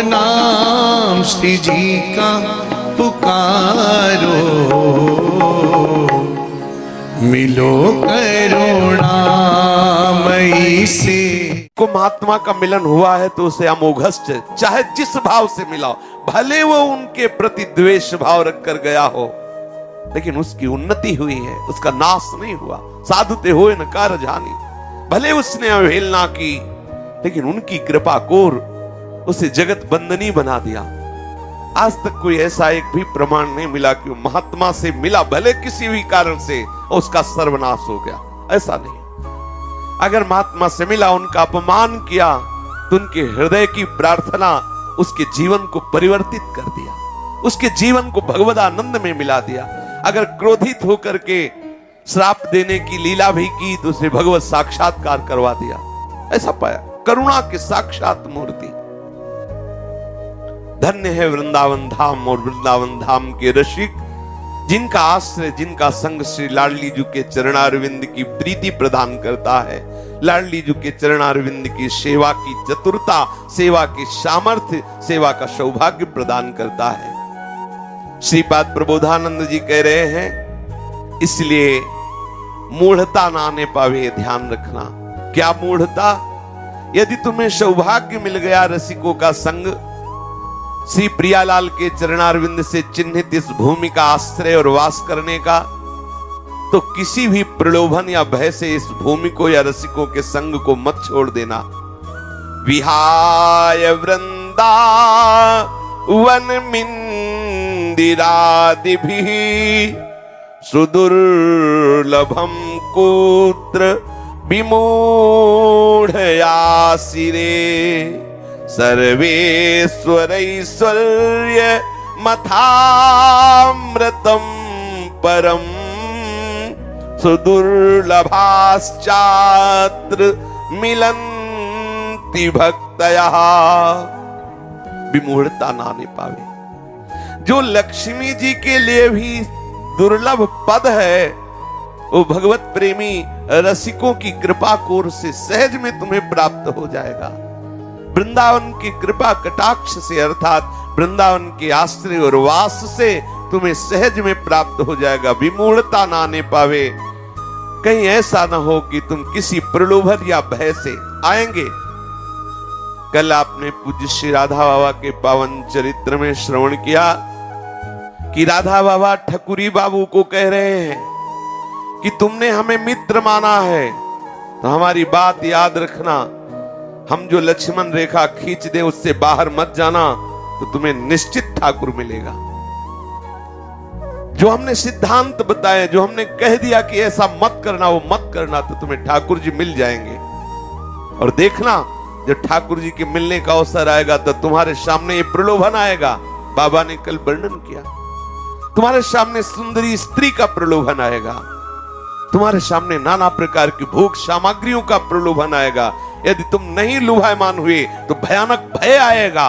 नाम श्री जी का पुकारो, मिलो करुणामयी से। को महात्मा का मिलन हुआ है तो उसे अमोघस्य चाहे जिस भाव से मिला, भले वो उनके प्रति द्वेष भाव रखकर गया हो, लेकिन उसकी उन्नति हुई है, उसका नाश नहीं हुआ। साधुते होए न कारज हानि, भले उसने अवहेलना की, लेकिन उनकी कृपा कोर उसे जगत बंदनी बना दिया। आज तक कोई ऐसा एक भी प्रमाण नहीं मिला कि वो महात्मा से मिला, भले किसी भी कारण से, और उसका सर्वनाश हो गया, ऐसा नहीं। अगर महात्मा से मिला, उनका अपमान किया, तो उनके हृदय की प्रार्थना उसके जीवन को परिवर्तित कर दिया, उसके जीवन को भगवदानंद में मिला दिया। अगर क्रोधित होकर के श्राप देने की लीला भी की, तो उसे भगवत साक्षात्कार करवा दिया, ऐसा पाया। करुणा की साक्षात मूर्ति। धन्य है वृंदावन धाम और वृंदावन धाम के रसिक, जिनका आश्रय, जिनका संग श्री लाडली जी के चरणारविंद की प्रीति प्रदान करता है, लाडली जी के चरणारविंद की सेवा की चतुरता, सेवा की सामर्थ्य, सेवा का सौभाग्य प्रदान करता है। श्रीपाद प्रबोधानंद जी कह रहे हैं, इसलिए मूढ़ता ना आने पावे, ध्यान रखना। क्या मूढ़ता? यदि तुम्हें सौभाग्य मिल गया रसिकों का संग, श्री प्रियालाल के चरणारविंद से चिन्हित इस भूमि का आश्रय और वास करने का, तो किसी भी प्रलोभन या भय से इस भूमि को या रसिकों के संग को मत छोड़ देना। विहाय वृंदावन मिंदिरादिभिः सुदुर्लभम कुत्र विमूढ़यासिरे, सर्वेश्वरैश्वर्य मथामृतम परम सुदुर्लभाश्चात्र मिलन्ति भक्तयः। विमूढ़ता ना आने पावे। जो लक्ष्मी जी के लिए भी दुर्लभ पद है, वो भगवत प्रेमी रसिकों की कृपा कोर से सहज में तुम्हें प्राप्त हो जाएगा। वृंदावन की कृपा कटाक्ष से, अर्थात वृंदावन के आश्रय और वास से तुम्हें सहज में प्राप्त हो जाएगा। विमूढ़ता ना आने पावे। कहीं ऐसा ना हो कि तुम किसी प्रलोभन या भय से आएंगे। कल आपने पूज्य श्री राधा बाबा के पावन चरित्र में श्रवण किया कि राधा बाबा ठकुरी बाबू को कह रहे हैं कि तुमने हमें मित्र माना है, तो हमारी बात याद रखना, हम जो लक्ष्मण रेखा खींच दे उससे बाहर मत जाना, तो तुम्हें निश्चित ठाकुर मिलेगा। जो हमने सिद्धांत बताए, जो हमने कह दिया कि ऐसा मत करना, वो मत करना, तो तुम्हें ठाकुर जी मिल जाएंगे। और देखना, जब ठाकुर जी के मिलने का अवसर आएगा, तो तुम्हारे सामने ये प्रलोभन आएगा। बाबा ने कल वर्णन किया, तुम्हारे सामने सुंदरी स्त्री का प्रलोभन आएगा, तुम्हारे सामने नाना प्रकार की भोग सामग्रियों का प्रलोभन आएगा। यदि तुम नहीं लुभायमान हुए तो भयानक भय आएगा।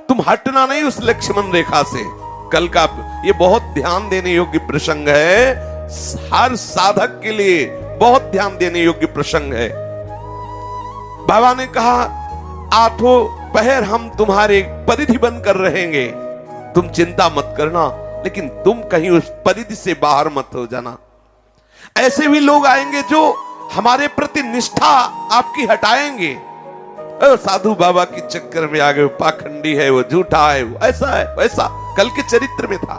तुम हटना नहीं उस लक्ष्मण रेखा से। कल का ये बहुत ध्यान देने योग्य प्रसंग है, हर साधक के लिए बहुत ध्यान देने योग्य प्रसंग है। बाबा ने कहा, आठों पहर हम तुम्हारे परिधि बनकर रहेंगे, तुम चिंता मत करना, लेकिन तुम कहीं उस परिधि से बाहर मत हो जाना। ऐसे भी लोग आएंगे जो हमारे प्रति निष्ठा आपकी हटाएंगे। साधु बाबा के चक्कर में आ गए, पाखंडी है, वो झूठा है, वो ऐसा है, वैसा। कल के चरित्र में था।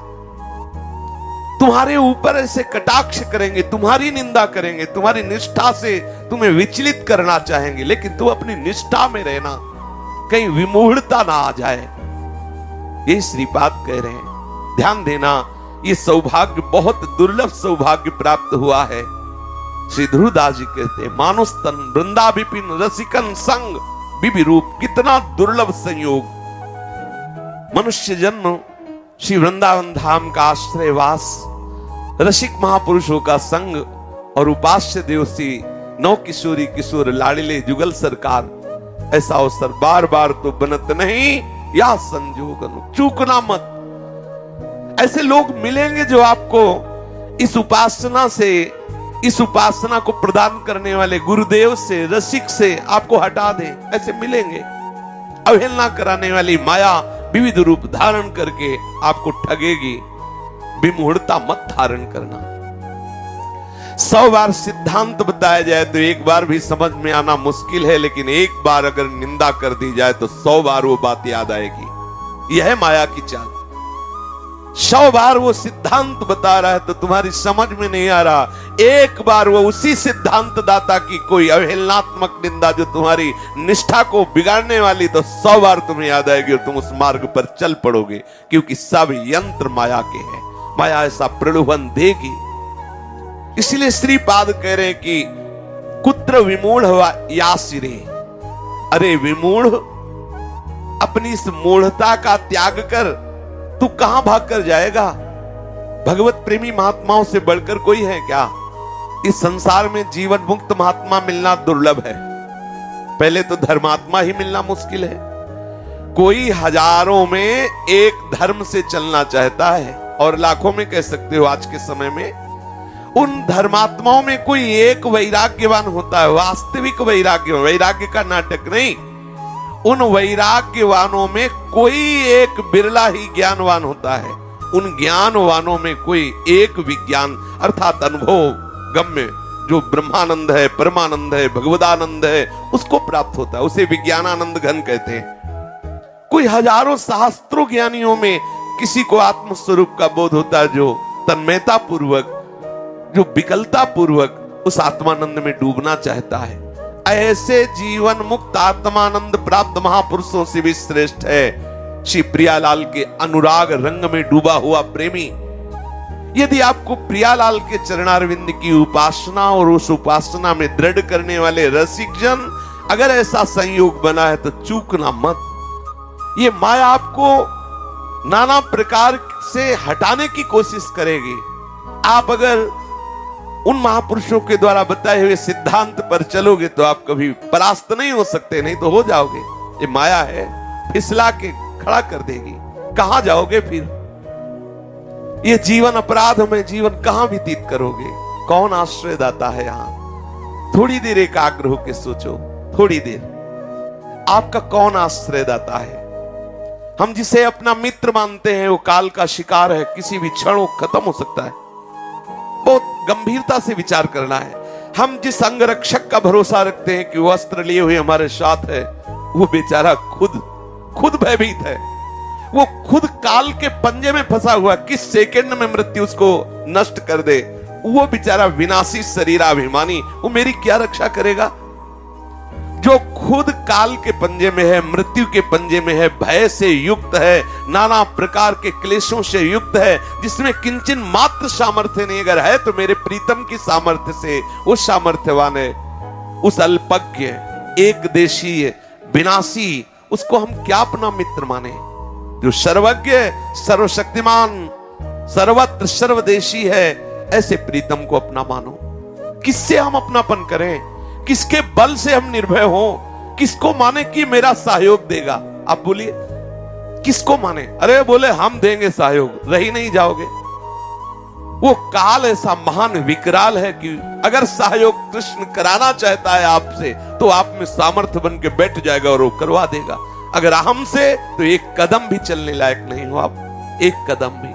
तुम्हारे ऊपर ऐसे कटाक्ष करेंगे, तुम्हारी निंदा करेंगे, तुम्हारी निष्ठा से तुम्हें विचलित करना चाहेंगे, लेकिन तुम अपनी निष्ठा में रहना, कहीं विमूढ़ता ना आ जाए। ये श्रीपाद कह रहे हैं। ध्यान देना, ये सौभाग्य बहुत दुर्लभ सौभाग्य प्राप्त हुआ है। श्री ध्रुवदास जी कहते हैं, मानुष तन वृंदा विपिन रसिकन संग विभि रूप, कितना दुर्लभ संयोग। मनुष्य जन्म, श्री वृंदावन धाम का आश्रयवास, रसिक महापुरुषों का संग और उपास्य देव श्री नौ किशोरी किशोर लाडिले जुगल सरकार, ऐसा अवसर बार बार तो बनत नहीं, या संजोगन चूकना मत। ऐसे लोग मिलेंगे जो आपको इस उपासना से, इस उपासना को प्रदान करने वाले गुरुदेव से, रसिक से आपको हटा दें। ऐसे मिलेंगे। अवहेलना कराने वाली माया विविध रूप धारण करके आपको ठगेगी। विमूढ़ता मत धारण करना। 100 बार सिद्धांत बताया जाए तो एक बार भी समझ में आना मुश्किल है, लेकिन एक बार अगर निंदा कर दी जाए तो 100 बार वो बात याद आएगी। यह है माया की चाल। 100 बार वो सिद्धांत बता रहा है तो तुम्हारी समझ में नहीं आ रहा, एक बार वो उसी सिद्धांत दाता की कोई अवहेलनात्मक निंदा जो तुम्हारी निष्ठा को बिगाड़ने वाली, तो 100 बार तुम्हें याद आएगी और तुम उस मार्ग पर चल पड़ोगे, क्योंकि सब यंत्र माया के हैं। माया ऐसा प्रलोभन देगी। इसलिए श्रीपाद कह रहे हैं कि कुत्र विमूढ़ यासिरे, अरे विमूढ़, अपनी इस मूढ़ता का त्याग कर, तू कहां भाग कर जाएगा? भगवत प्रेमी महात्माओं से बढ़कर कोई है क्या? इस संसार में जीवन मुक्त महात्मा मिलना दुर्लभ है। पहले तो धर्मात्मा ही मिलना मुश्किल है। कोई हजारों में एक धर्म से चलना चाहता है, और लाखों में कह सकते हो आज के समय में। उन धर्मात्माओं में कोई एक वैराग्यवान होता है, वास्तविक वैराग्य, वैराग्य का नाटक नहीं। उन वैराग्यवानों में कोई एक बिरला ही ज्ञानवान होता है। उन ज्ञानवानों में कोई एक विज्ञान अर्थात अनुभव गम्य जो ब्रह्मानंद है, परमानंद है, भगवदानंद है, उसको प्राप्त होता है। उसे विज्ञानानंद घन कहते हैं। कोई हजारों शास्त्रों ज्ञानियों में किसी को आत्मस्वरूप का बोध होता है, जो तन्मयता पूर्वक, जो विकलता पूर्वक उस आत्मानंद में डूबना चाहता है। ऐसे जीवन मुक्त आत्मानंद प्राप्त महापुरुषों से भी श्रेष्ठ है श्री प्रियालाल के अनुराग रंग में डूबा हुआ प्रेमी। यदि आपको प्रियालाल के चरणारविंद की उपासना और उस उपासना में दृढ़ करने वाले रसिक जन अगर ऐसा संयोग बना है तो चूकना मत। ये माया आपको नाना प्रकार से हटाने की कोशिश करेगी। आप अगर उन महापुरुषों के द्वारा बताए हुए सिद्धांत पर चलोगे तो आप कभी परास्त नहीं हो सकते, नहीं तो हो जाओगे। ये माया है, फिसला के खड़ा कर देगी। कहां जाओगे फिर? ये जीवन अपराध में जीवन कहां व्यतीत करोगे? कौन आश्रय दाता है यहां? थोड़ी देर एकाग्र होकर सोचो, थोड़ी देर। आपका कौन आश्रय दाता है? हम जिसे अपना मित्र मानते हैं वो काल का शिकार है, किसी भी क्षण वो खत्म हो सकता है। बहुत गंभीरता से विचार करना है। हम जिस अंगरक्षक का भरोसा रखते हैं कि वो अस्त्र लिए हुए हमारे साथ है, वो बेचारा खुद भयभीत है। वो खुद काल के पंजे में फंसा हुआ, किस सेकंड में मृत्यु उसको नष्ट कर दे। वो बेचारा विनाशी शरीराभिमानी, वो मेरी क्या रक्षा करेगा? जो खुद काल के पंजे में है, मृत्यु के पंजे में है, भय से युक्त है, नाना प्रकार के क्लेशों से युक्त है, जिसमें किंचन मात्र सामर्थ्य नहीं अगर है तो मेरे प्रीतम की सामर्थ्य से वो सामर्थ्यवान है। उस अल्पज्ञ, एक देशीय, विनाशी, उसको हम क्या अपना मित्र माने? जो सर्वज्ञ, सर्वशक्तिमान, सर्वत्र सर्वदेशी है, ऐसे प्रीतम को अपना मानो। किससे हम अपनापन करें? किसके बल से हम निर्भय हो? किसको माने कि मेरा सहयोग देगा? आप बोलिए, किसको माने? अरे बोले हम देंगे सहयोग, रही नहीं जाओगे। वो काल ऐसा महान विकराल है कि अगर सहयोग कृष्ण कराना चाहता है आपसे तो आप में सामर्थ्य बन के बैठ जाएगा और वो करवा देगा। अगर हमसे तो एक कदम भी चलने लायक नहीं हो आप, एक कदम भी।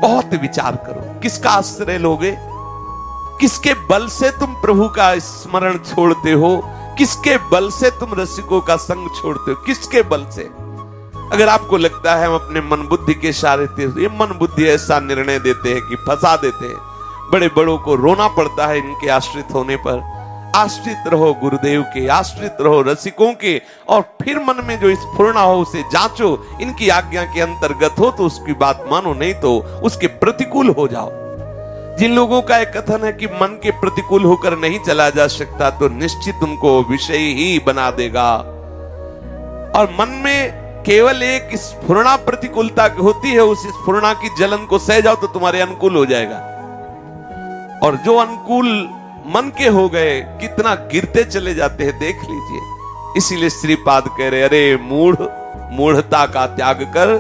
बहुत विचार करो, किसका आश्रय लोगे? किसके बल से तुम प्रभु का स्मरण छोड़ते हो? किसके बल से तुम रसिकों का संग छोड़ते हो? किसके बल से? अगर आपको लगता है हम अपने मन बुद्धि के इशारे से, ये मन बुद्धि ऐसा निर्णय देते हैं कि फंसा देते हैं। बड़े बड़ों को रोना पड़ता है इनके आश्रित होने पर। आश्रित रहो गुरुदेव के, आश्रित रहो रसिकों के, और फिर मन में जो स्फुरना हो उसे जांचो। इनकी आज्ञा के अंतर्गत हो तो उसकी बात मानो, नहीं तो उसके प्रतिकूल हो जाओ। जिन लोगों का एक कथन है कि मन के प्रतिकूल होकर नहीं चला जा सकता, तो निश्चित उनको विषय ही बना देगा। और मन में केवल एक स्फुरना प्रतिकूलता होती है, उस स्फुरना की जलन को सह जाओ तो तुम्हारे अनुकूल हो जाएगा। और जो अनुकूल मन के हो गए, कितना गिरते चले जाते हैं देख लीजिए। इसीलिए श्रीपाद कह रहे, अरे मूढ़ता का त्याग कर।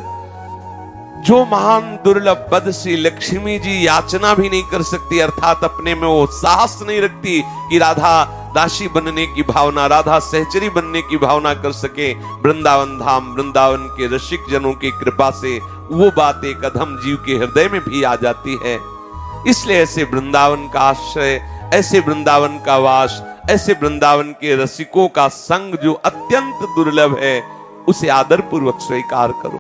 जो महान दुर्लभ पद श्री लक्ष्मी जी याचना भी नहीं कर सकती, अर्थात अपने में वो साहस नहीं रखती कि राधा दासी बनने की भावना, राधा सहचरी बनने की भावना कर सके। वृंदावन धाम, वृंदावन के रसिक जनों की कृपा से वो बात एक अधम जीव के हृदय में भी आ जाती है। इसलिए ऐसे वृंदावन का आश्रय, ऐसे वृंदावन का वास, ऐसे वृंदावन के रसिकों का संग जो अत्यंत दुर्लभ है, उसे आदर पूर्वक स्वीकार करो।